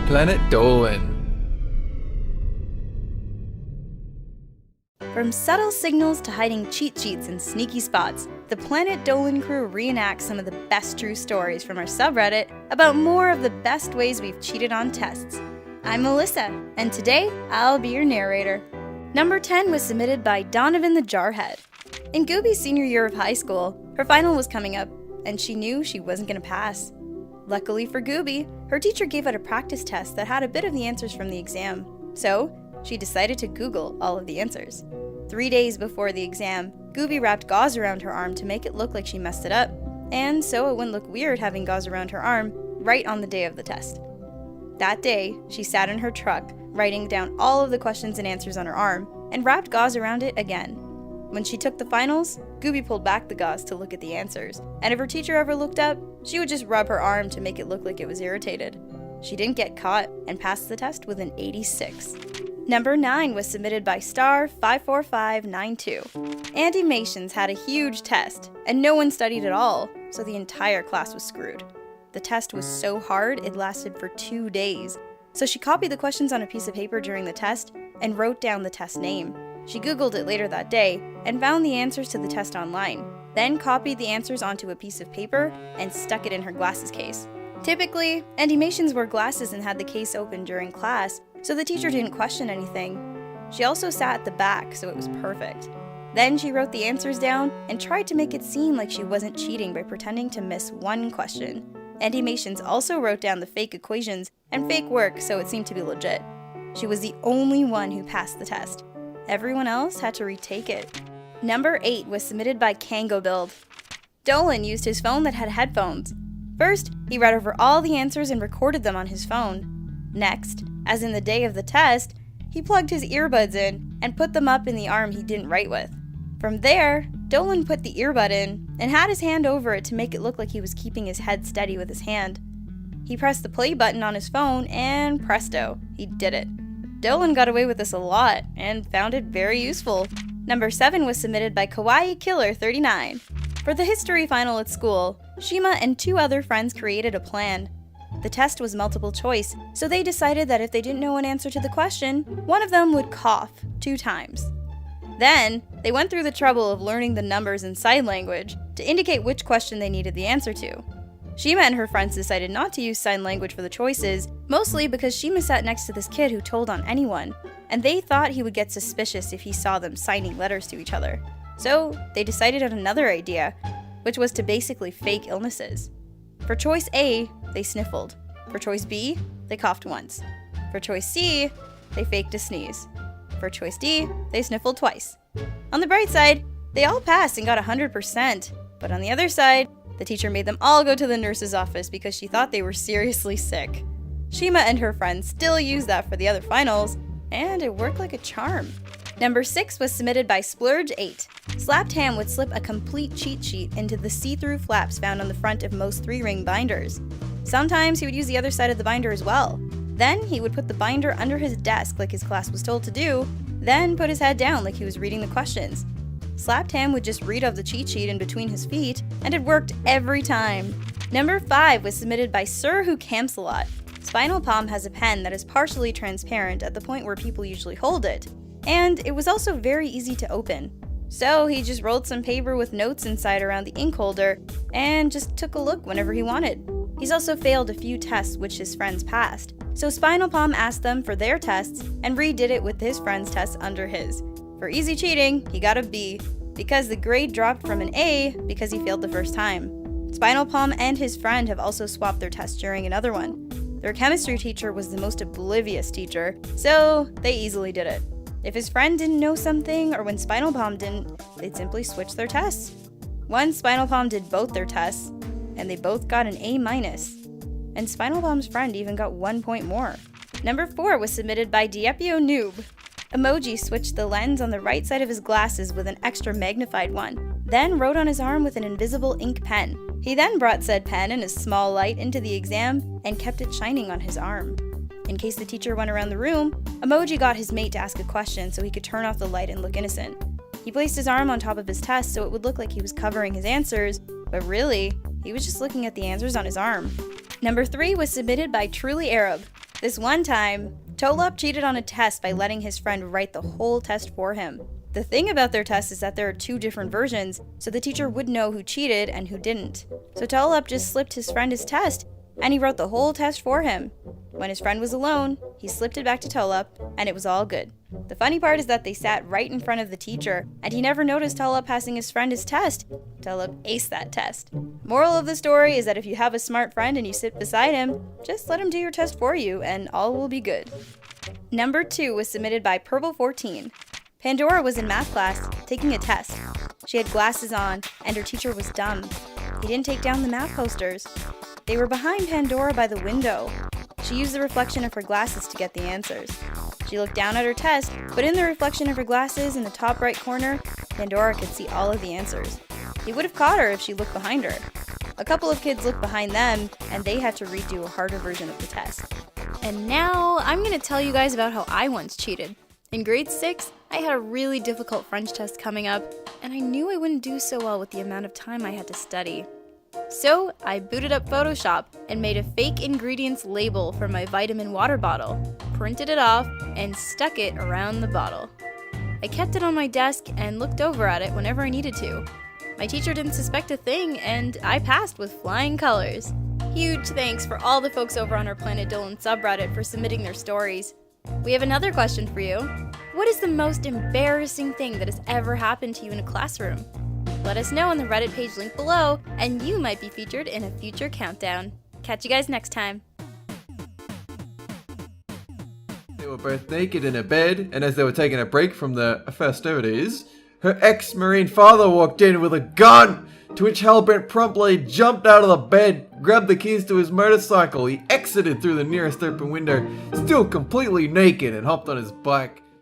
Planet Dolan. From subtle signals to hiding cheat sheets and sneaky spots, the Planet Dolan crew reenacts some of the best true stories from our subreddit about more of the best ways we've cheated on tests. I'm Melissa, and today I'll be your narrator. Number 10 was submitted by Donovan the Jarhead. In Gooby's senior year of high school, her final was coming up, and she knew she wasn't going to pass. Luckily for Gooby, her teacher gave out a practice test that had a bit of the answers from the exam, so she decided to Google all of the answers. 3 days before the exam, Gooby wrapped gauze around her arm to make it look like she messed it up, and so it wouldn't look weird having gauze around her arm right on the day of the test. That day, she sat in her truck, writing down all of the questions and answers on her arm, and wrapped gauze around it again. When she took the finals, Gooby pulled back the gauze to look at the answers, and if her teacher ever looked up, she would just rub her arm to make it look like it was irritated. She didn't get caught and passed the test with an 86. Number 9 was submitted by Star54592. Animations had a huge test, and no one studied at all, so the entire class was screwed. The test was so hard it lasted for 2 days, so she copied the questions on a piece of paper during the test and wrote down the test name. She Googled it later that day and found the answers to the test online, then copied the answers onto a piece of paper and stuck it in her glasses case. Typically, animations wore glasses and had the case open during class, so the teacher didn't question anything. She also sat at the back, so it was perfect. Then she wrote the answers down and tried to make it seem like she wasn't cheating by pretending to miss one question. Animations also wrote down the fake equations and fake work, so it seemed to be legit. She was the only one who passed the test. Everyone else had to retake it. Number 8 was submitted by Kango Build. Dolan used his phone that had headphones. First, he read over all the answers and recorded them on his phone. Next, as in the day of the test, he plugged his earbuds in and put them up in the arm he didn't write with. From there, Dolan put the earbud in and had his hand over it to make it look like he was keeping his head steady with his hand. He pressed the play button on his phone and presto, he did it. Dolan got away with this a lot and found it very useful. Number 7 was submitted by Kawaii Killer 39. For the history final at school, Shima and 2 other friends created a plan. The test was multiple choice, so they decided that if they didn't know an answer to the question, one of them would cough 2 times. Then, they went through the trouble of learning the numbers in sign language to indicate which question they needed the answer to. Shima and her friends decided not to use sign language for the choices, mostly because Shima sat next to this kid who told on anyone, and they thought he would get suspicious if he saw them signing letters to each other. So, they decided on another idea, which was to basically fake illnesses. For choice A, they sniffled. For choice B, they coughed once. For choice C, they faked a sneeze. For choice D, they sniffled twice. On the bright side, they all passed and got 100%, but on the other side, the teacher made them all go to the nurse's office because she thought they were seriously sick. Shima and her friends still used that for the other finals, and it worked like a charm. Number 6 was submitted by Splurge8. Slapped Ham would slip a complete cheat sheet into the see-through flaps found on the front of most 3-ring binders. Sometimes he would use the other side of the binder as well. Then he would put the binder under his desk like his class was told to do, then put his head down like he was reading the questions. Slapped Ham would just read off the cheat sheet in between his feet, and it worked every time. Number 5 was submitted by Sir Who Camps a Lot. Spinal Palm has a pen that is partially transparent at the point where people usually hold it, and it was also very easy to open. So he just rolled some paper with notes inside around the ink holder and just took a look whenever he wanted. He's also failed a few tests which his friends passed, so Spinal Palm asked them for their tests and redid it with his friends' tests under his. For easy cheating, he got a B, because the grade dropped from an A because he failed the first time. Spinal Palm and his friend have also swapped their tests during another one. Their chemistry teacher was the most oblivious teacher, so they easily did it. If his friend didn't know something, or when Spinal Palm didn't, they'd simply switch their tests. Once Spinal Palm did both their tests, and they both got an A-, and Spinal Palm's friend even got 1 point more. Number 4 was submitted by Diepio Noob. Emoji switched the lens on the right side of his glasses with an extra magnified one, then wrote on his arm with an invisible ink pen. He then brought said pen and a small light into the exam and kept it shining on his arm. In case the teacher went around the room, Emoji got his mate to ask a question so he could turn off the light and look innocent. He placed his arm on top of his test so it would look like he was covering his answers, but really, he was just looking at the answers on his arm. Number 3 was submitted by Truly Arab. This one time, Tolop cheated on a test by letting his friend write the whole test for him. The thing about their test is that there are 2 different versions, so the teacher would know who cheated and who didn't. So Tolop just slipped his friend his test, and he wrote the whole test for him. When his friend was alone, he slipped it back to Tolop, and it was all good. The funny part is that they sat right in front of the teacher, and he never noticed Tolop passing his friend his test. Tolop aced that test. Moral of the story is that if you have a smart friend and you sit beside him, just let him do your test for you, and all will be good. Number 2 was submitted by Purple14. Pandora was in math class, taking a test. She had glasses on, and her teacher was dumb. He didn't take down the math posters. They were behind Pandora by the window. She used the reflection of her glasses to get the answers. She looked down at her test, but in the reflection of her glasses in the top right corner, Pandora could see all of the answers. He would have caught her if she looked behind her. A couple of kids looked behind them, and they had to redo a harder version of the test. And now, I'm going to tell you guys about how I once cheated. In grade 6, I had a really difficult French test coming up, and I knew I wouldn't do so well with the amount of time I had to study. So, I booted up Photoshop and made a fake ingredients label for my vitamin water bottle, printed it off, and stuck it around the bottle. I kept it on my desk and looked over at it whenever I needed to. My teacher didn't suspect a thing, and I passed with flying colors. Huge thanks for all the folks over on our Planet Dolan subreddit for submitting their stories. We have another question for you. What is the most embarrassing thing that has ever happened to you in a classroom? Let us know on the Reddit page linked below, and you might be featured in a future countdown. Catch you guys next time. They were both naked in a bed, and as they were taking a break from the festivities, her ex-Marine father walked in with a gun, to which Hellbent promptly jumped out of the bed, grabbed the keys to his motorcycle, he exited through the nearest open window, still completely naked, and hopped on his bike.